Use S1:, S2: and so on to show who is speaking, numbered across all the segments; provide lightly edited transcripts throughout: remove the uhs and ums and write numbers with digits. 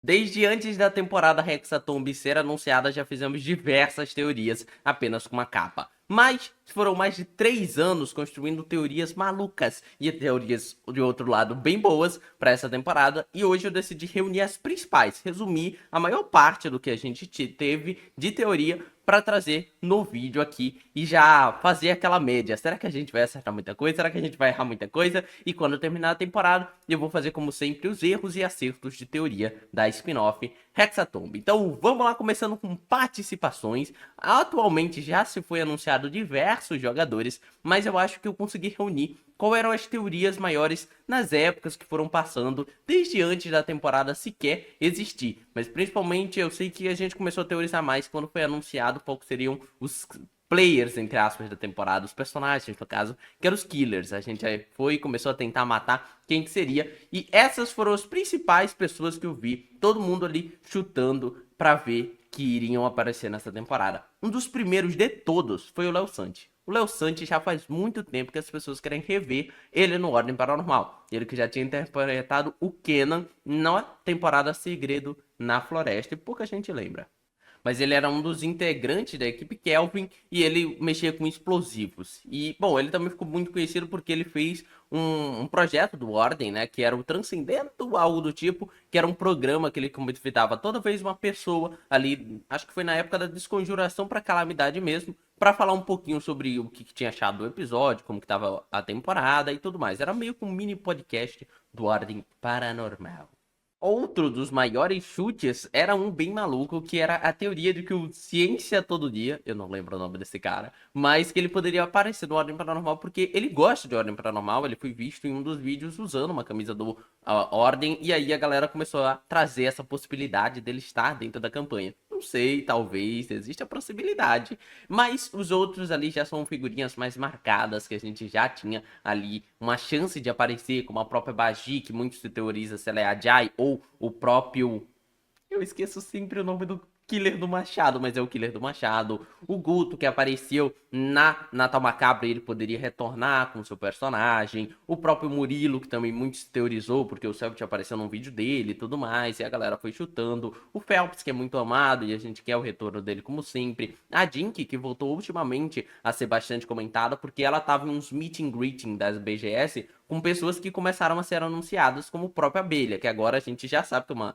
S1: Desde antes da temporada Hexatomb ser anunciada, já fizemos diversas teorias apenas com uma capa. Mas foram mais de 3 anos construindo teorias malucas e teorias, de outro lado, bem boas para essa temporada. E hoje eu decidi reunir as principais, resumir a maior parte do que a gente teve de teoria para trazer no vídeo aqui e já fazer aquela média. Será que a gente vai acertar muita coisa? Será que a gente vai errar muita coisa? E quando eu terminar a temporada, eu vou fazer como sempre os erros e acertos de teoria da spin-off Hexatomb. Então vamos lá, começando com participações. Atualmente já se foi anunciado diversos jogadores, mas eu acho que eu consegui reunir qual eram as teorias maiores nas épocas que foram passando, desde antes da temporada sequer existir. Mas principalmente eu sei que a gente começou a teorizar mais quando foi anunciado qual seriam os players, entre aspas, da temporada, os personagens, no caso, que eram os killers. A gente aí foi e começou a tentar matar quem que seria. E essas foram as principais pessoas que eu vi, todo mundo ali chutando pra ver que iriam aparecer nessa temporada. Um dos primeiros de todos foi o Léo Santi. O Léo Santi já faz muito tempo que as pessoas querem rever ele no Ordem Paranormal. Ele que já tinha interpretado o Kenan na temporada Segredo na Floresta, e pouca gente lembra. Mas ele era um dos integrantes da equipe Kelvin e ele mexia com explosivos. E, bom, ele também ficou muito conhecido porque ele fez um projeto do Ordem, né, que era o Transcendendo, algo do tipo, que era um programa que ele convidava toda vez uma pessoa ali, acho que foi na época da Desconjuração para Calamidade mesmo, para falar um pouquinho sobre o que tinha achado do episódio, como que tava a temporada e tudo mais. Era meio que um mini podcast do Ordem Paranormal. Outro dos maiores chutes era um bem maluco, que era a teoria de que o Ciência Todo Dia, eu não lembro o nome desse cara, mas que ele poderia aparecer no Ordem Paranormal porque ele gosta de Ordem Paranormal, ele foi visto em um dos vídeos usando uma camisa do Ordem, e aí a galera começou a trazer essa possibilidade dele estar dentro da campanha. Não sei, talvez, existe a possibilidade, mas os outros ali já são figurinhas mais marcadas, que a gente já tinha ali uma chance de aparecer, como a própria Bagi, que muito se teoriza se ela é a Jai, ou o próprio... Eu esqueço sempre o nome do Killer do Machado, mas é o Killer do Machado. O Guto, que apareceu na Natal Macabro, ele poderia retornar com seu personagem. O próprio Murilo, que também muito se teorizou, porque o Selbit apareceu num vídeo dele e tudo mais, e a galera foi chutando. O Phelps, que é muito amado, e a gente quer o retorno dele como sempre. A Jinky, que voltou ultimamente a ser bastante comentada, porque ela tava em uns meet and greeting das BGS, com pessoas que começaram a ser anunciadas como o próprio Abelha, que agora a gente já sabe que é uma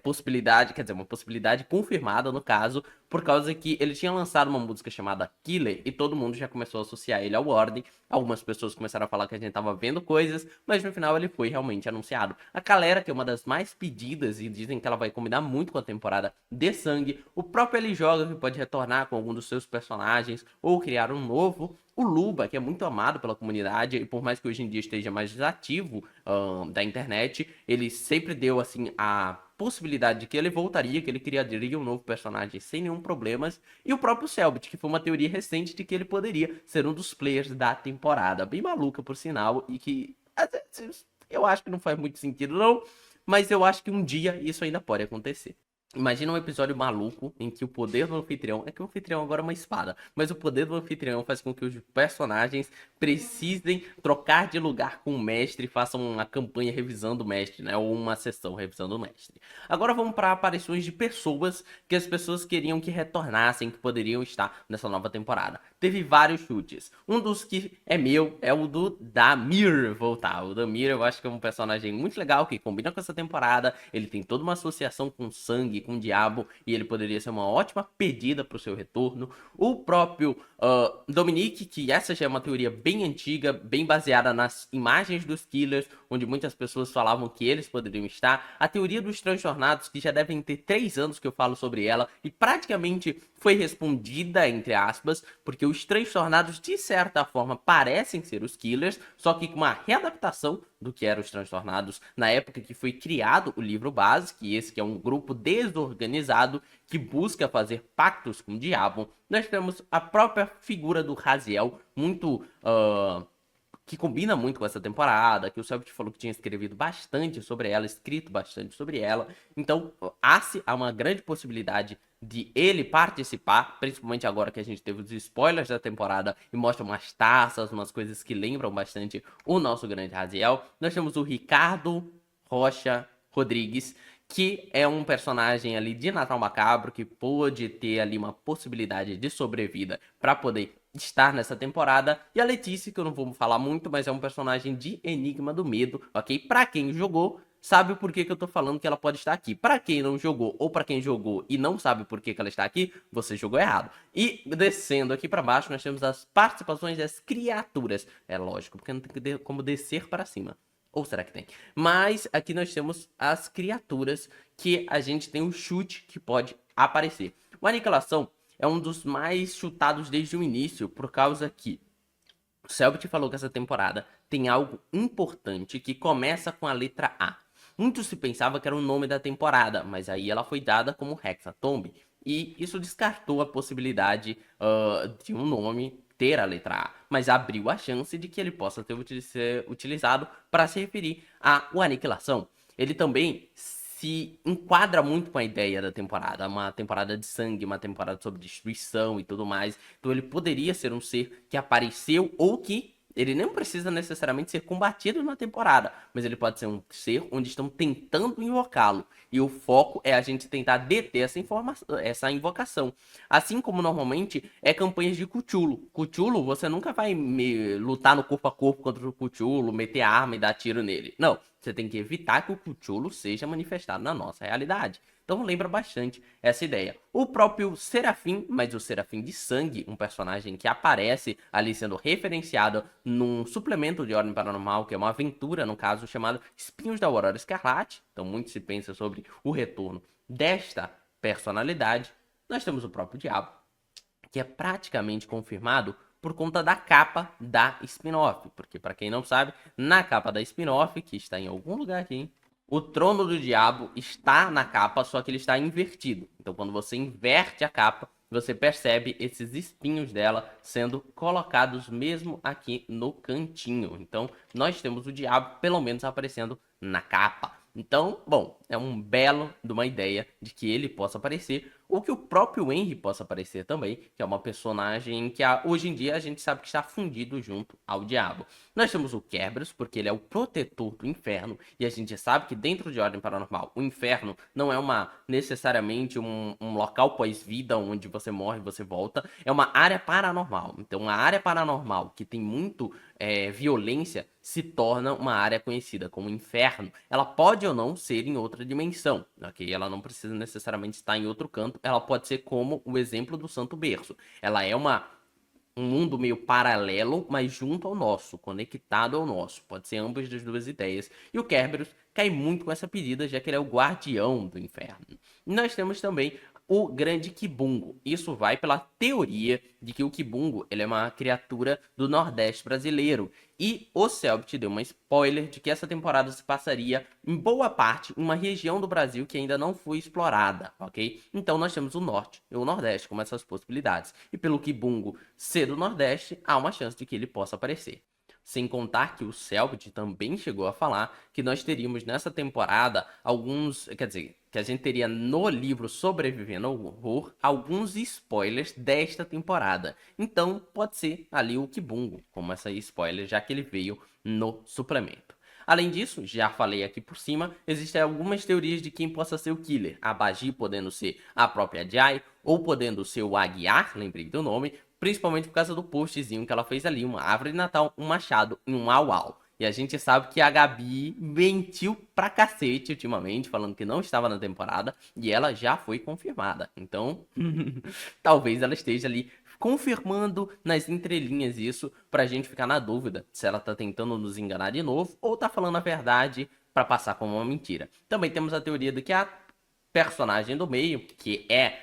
S1: possibilidade, quer dizer, uma possibilidade confirmada no caso, por causa que ele tinha lançado uma música chamada Killer e todo mundo já começou a associar ele ao Ordem. Algumas pessoas começaram a falar que a gente tava vendo coisas, mas no final ele foi realmente anunciado. A Calera, que é uma das mais pedidas e dizem que ela vai combinar muito com a temporada de Sangue. O próprio Ele Joga, que pode retornar com algum dos seus personagens ou criar um novo. O Luba, que é muito amado pela comunidade, e por mais que hoje em dia esteja mais desativo da internet, ele sempre deu assim a possibilidade de que ele voltaria, que ele criaria um novo personagem sem nenhum problemas. E o próprio Selbit, que foi uma teoria recente de que ele poderia ser um dos players da temporada. Bem maluca, por sinal, e que às vezes, eu acho que não faz muito sentido, não. Mas eu acho que um dia isso ainda pode acontecer. Imagina um episódio maluco em que o poder do anfitrião... É que o anfitrião agora é uma espada. Mas o poder do anfitrião faz com que os personagens precisem trocar de lugar com o mestre e façam uma campanha revisando o mestre, né? Ou uma sessão revisando o mestre. Agora vamos para aparições de pessoas que as pessoas queriam que retornassem, que poderiam estar nessa nova temporada. Teve vários chutes. Um dos que é meu é o do Damir voltar. O Damir eu acho que é um personagem muito legal, que combina com essa temporada. Ele tem toda uma associação com sangue, com o diabo, e ele poderia ser uma ótima pedida para o seu retorno. O próprio Dominique, que essa já é uma teoria bem antiga, bem baseada nas imagens dos killers, onde muitas pessoas falavam que eles poderiam estar. A teoria dos transtornados, que já devem ter 3 anos que eu falo sobre ela, e praticamente foi respondida, entre aspas, porque os transtornados, de certa forma, parecem ser os killers, só que com uma readaptação do que eram os transtornados na época que foi criado o livro base, que esse que é um grupo desorganizado que busca fazer pactos com o diabo. Nós temos a própria figura do Raziel, muito que combina muito com essa temporada, que o Selbit falou que tinha escrevido bastante sobre ela, escrito bastante sobre ela. Então, há uma grande possibilidade de ele participar, principalmente agora que a gente teve os spoilers da temporada e mostra umas taças, umas coisas que lembram bastante o nosso grande Raziel. Nós temos o Ricardo Rocha Rodrigues, que é um personagem ali de Natal Macabro que pôde ter ali uma possibilidade de sobrevida para poder estar nessa temporada. E a Letícia, que eu não vou falar muito, mas é um personagem de Enigma do Medo, ok? Pra quem jogou, sabe o porquê que eu tô falando que ela pode estar aqui. Pra quem não jogou, ou pra quem jogou e não sabe por que ela está aqui, você jogou errado. E descendo aqui pra baixo, nós temos as participações das criaturas. É lógico, porque não tem como descer para cima. Ou será que tem? Mas aqui nós temos as criaturas que a gente tem o chute que pode aparecer. O Aniquilação é um dos mais chutados desde o início, por causa que o Selbit falou que essa temporada tem algo importante que começa com a letra A. Muito se pensava que era o nome da temporada, mas aí ela foi dada como Hexatomb. E isso descartou a possibilidade de um nome ter a letra A, mas abriu a chance de que ele possa ser utilizado para se referir à Aniquilação. Ele também se enquadra muito com a ideia da temporada, uma temporada de sangue, uma temporada sobre destruição e tudo mais. Então ele poderia ser um ser que apareceu ou que ele não precisa necessariamente ser combatido na temporada, mas ele pode ser um ser onde estão tentando invocá-lo. E o foco é a gente tentar deter essa invocação. Assim como normalmente é campanhas de Cthulhu. Cthulhu, você nunca vai lutar no corpo a corpo contra o Cthulhu, meter arma e dar tiro nele. Não, você tem que evitar que o Cthulhu seja manifestado na nossa realidade. Então lembra bastante essa ideia. O próprio Serafim, mas o Serafim de Sangue, um personagem que aparece ali sendo referenciado num suplemento de Ordem Paranormal, que é uma aventura, no caso, chamado Espinhos da Aurora Escarlate. Então muito se pensa sobre o retorno desta personalidade. Nós temos o próprio Diabo, que é praticamente confirmado por conta da capa da spin-off. Porque, para quem não sabe, na capa da spin-off, que está em algum lugar aqui, hein? O Trono do Diabo está na capa, só que ele está invertido. Então, quando você inverte a capa, você percebe esses espinhos dela sendo colocados mesmo aqui no cantinho. Então, nós temos o diabo, pelo menos, aparecendo na capa. Então, bom, é um belo de uma ideia de que ele possa aparecer, ou que o próprio Henry possa aparecer também, que é uma personagem que hoje em dia a gente sabe que está fundido junto ao diabo. Nós temos o Kerberos, porque ele é o protetor do inferno, e a gente sabe que dentro de Ordem Paranormal, o inferno não é necessariamente um local pós-vida onde você morre e você volta, é uma área paranormal. Então, uma área paranormal que tem muito violência se torna uma área conhecida como inferno. Ela pode ou não ser em outra dimensão, ok? Ela não precisa necessariamente estar em outro canto, ela pode ser como o exemplo do Santo Berço. Ela é um mundo meio paralelo, mas junto ao nosso, conectado ao nosso. Pode ser ambas das duas ideias. E o Kerberos cai muito com essa pedida, já que ele é o guardião do inferno. E nós temos também o grande Kibungo. Isso vai pela teoria de que o Kibungo ele é uma criatura do Nordeste brasileiro. E o Selbit deu uma spoiler de que essa temporada se passaria em boa parte em uma região do Brasil que ainda não foi explorada, ok? Então nós temos o Norte e o Nordeste como essas possibilidades. E pelo Kibungo ser do Nordeste, há uma chance de que ele possa aparecer. Sem contar que o Selbit também chegou a falar que nós teríamos nessa temporada alguns, quer dizer, que a gente teria no livro Sobrevivendo ao Horror alguns spoilers desta temporada. Então pode ser ali o Kibungo como essa spoiler, já que ele veio no suplemento. Além disso, já falei aqui por cima, existem algumas teorias de quem possa ser o killer. A Bagi podendo ser a própria Jai, ou podendo ser o Aguiar, lembrei do nome, principalmente por causa do postzinho que ela fez ali, uma árvore de Natal, um machado e um au-au. E a gente sabe que a Gabi mentiu pra cacete ultimamente, falando que não estava na temporada, e ela já foi confirmada. Então, talvez ela esteja ali confirmando nas entrelinhas isso pra gente ficar na dúvida se ela tá tentando nos enganar de novo ou tá falando a verdade pra passar como uma mentira. Também temos a teoria de que a personagem do meio, que é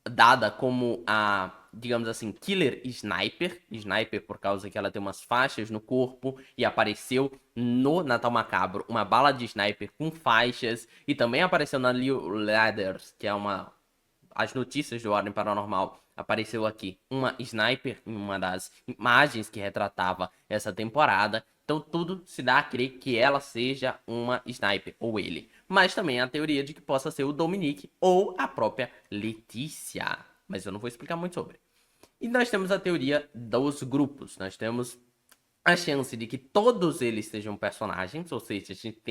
S1: dada como a, digamos assim, Killer Sniper. Sniper por causa que ela tem umas faixas no corpo e apareceu no Natal Macabro uma bala de sniper com faixas. E também apareceu na Leo Ladders, que é as notícias do Ordem Paranormal. Apareceu aqui uma sniper em uma das imagens que retratava essa temporada. Então tudo se dá a crer que ela seja uma sniper, ou ele. Mas também a teoria de que possa ser o Dominique ou a própria Letícia. Mas eu não vou explicar muito sobre. E nós temos a teoria dos grupos. Nós temos a chance de que todos eles sejam personagens, ou seja, a gente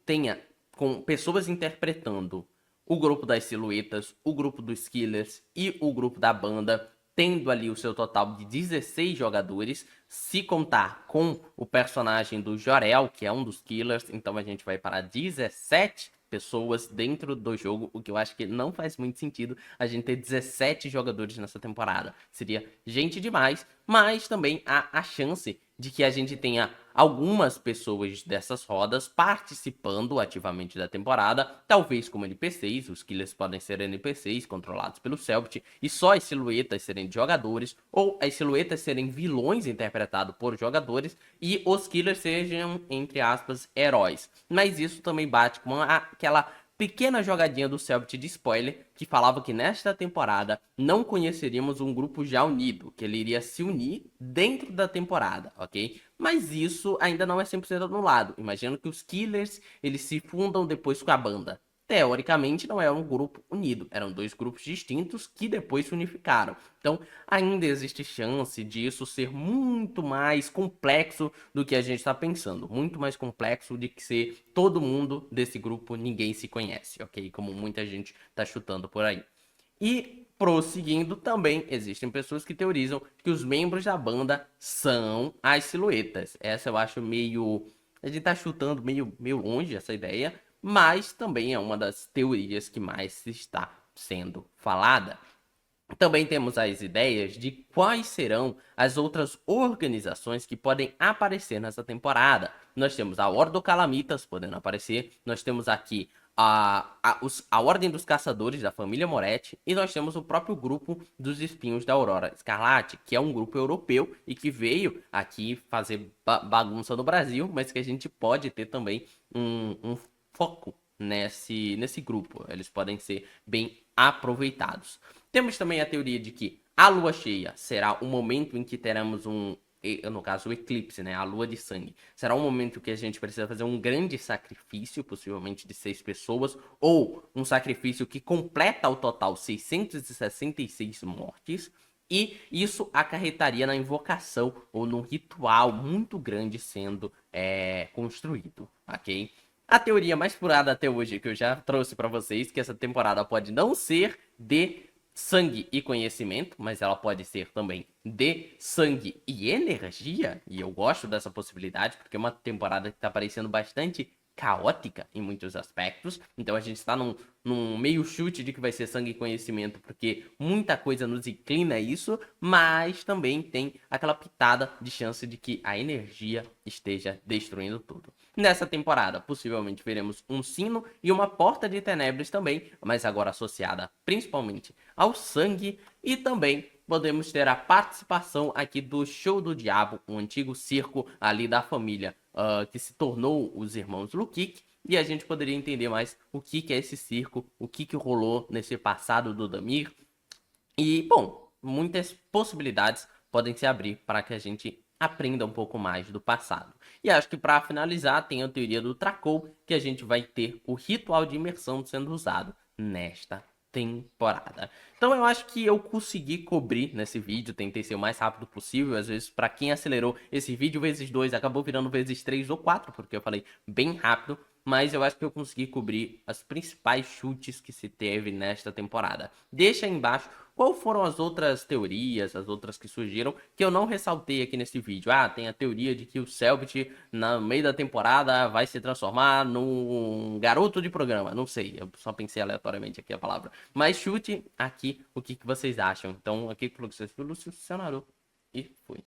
S1: tenha com pessoas interpretando o grupo das silhuetas, o grupo dos killers e o grupo da banda, tendo ali o seu total de 16 jogadores, se contar com o personagem do Jor-El, que é um dos killers, então a gente vai para 17 pessoas dentro do jogo, o que eu acho que não faz muito sentido a gente ter 17 jogadores nessa temporada. Seria gente demais, mas também há a chance de que a gente tenha algumas pessoas dessas rodas participando ativamente da temporada, talvez como NPCs, os killers podem ser NPCs controlados pelo Cellbit, e só as silhuetas serem de jogadores, ou as silhuetas serem vilões interpretados por jogadores, e os killers sejam, entre aspas, heróis. Mas isso também bate com aquela pequena jogadinha do Cellbit de spoiler, que falava que nesta temporada não conheceríamos um grupo já unido, que ele iria se unir dentro da temporada, ok? Mas isso ainda não é 100% anulado. Imagino que os Killers, eles se fundam depois com a banda. Teoricamente não é um grupo unido, eram dois grupos distintos que depois se unificaram. Então ainda existe chance disso ser muito mais complexo do que a gente está pensando. Muito mais complexo de que ser todo mundo desse grupo ninguém se conhece, ok? Como muita gente está chutando por aí. E prosseguindo, também existem pessoas que teorizam que os membros da banda são as silhuetas. Essa eu acho meio... A gente tá chutando meio longe essa ideia, mas também é uma das teorias que mais está sendo falada. Também temos as ideias de quais serão as outras organizações que podem aparecer nessa temporada. Nós temos a Ordo Calamitas podendo aparecer, nós temos aqui a Ordem dos Caçadores da família Moretti, e nós temos o próprio grupo dos Espinhos da Aurora Escarlate, que é um grupo europeu e que veio aqui fazer bagunça no Brasil, mas que a gente pode ter também um foco nesse grupo. Eles podem ser bem aproveitados. Temos também a teoria de que a lua cheia será o momento em que teremos no caso o eclipse, né, a lua de sangue. Será um momento que a gente precisa fazer um grande sacrifício, possivelmente de 6 pessoas, ou um sacrifício que completa o total 666 mortes. E isso acarretaria na invocação ou num ritual muito grande sendo construído, ok? A teoria mais furada até hoje que eu já trouxe para vocês, que essa temporada pode não ser de sangue e conhecimento, mas ela pode ser também de sangue e energia, e eu gosto dessa possibilidade, porque é uma temporada que está parecendo bastante caótica em muitos aspectos, então a gente está num meio chute de que vai ser sangue e conhecimento, porque muita coisa nos inclina a isso, mas também tem aquela pitada de chance de que a energia esteja destruindo tudo. Nessa temporada, possivelmente veremos um sino e uma porta de tenebres também, mas agora associada principalmente ao sangue, e também podemos ter a participação aqui do Show do Diabo, um antigo circo ali da família que se tornou os irmãos Lukik, e a gente poderia entender mais o que é esse circo, o que rolou nesse passado do Damir. E, bom, muitas possibilidades podem se abrir para que a gente aprenda um pouco mais do passado. E acho que para finalizar, tem a teoria do Tracou, que a gente vai ter o ritual de imersão sendo usado nesta temporada. Então eu acho que eu consegui cobrir nesse vídeo, tentei ser o mais rápido possível. Às vezes, para quem acelerou esse vídeo vezes 2, acabou virando vezes 3 ou 4, porque eu falei bem rápido. Mas eu acho que eu consegui cobrir as principais chutes que se teve nesta temporada. Deixa aí embaixo qual foram as outras teorias, as outras que surgiram, que eu não ressaltei aqui nesse vídeo. Ah, tem a teoria de que o Cellbit, no meio da temporada, vai se transformar num garoto de programa. Não sei, eu só pensei aleatoriamente aqui a palavra. Mas chute aqui o que vocês acham. Então, aqui com vocês foi o Lúcio Senador. E fui.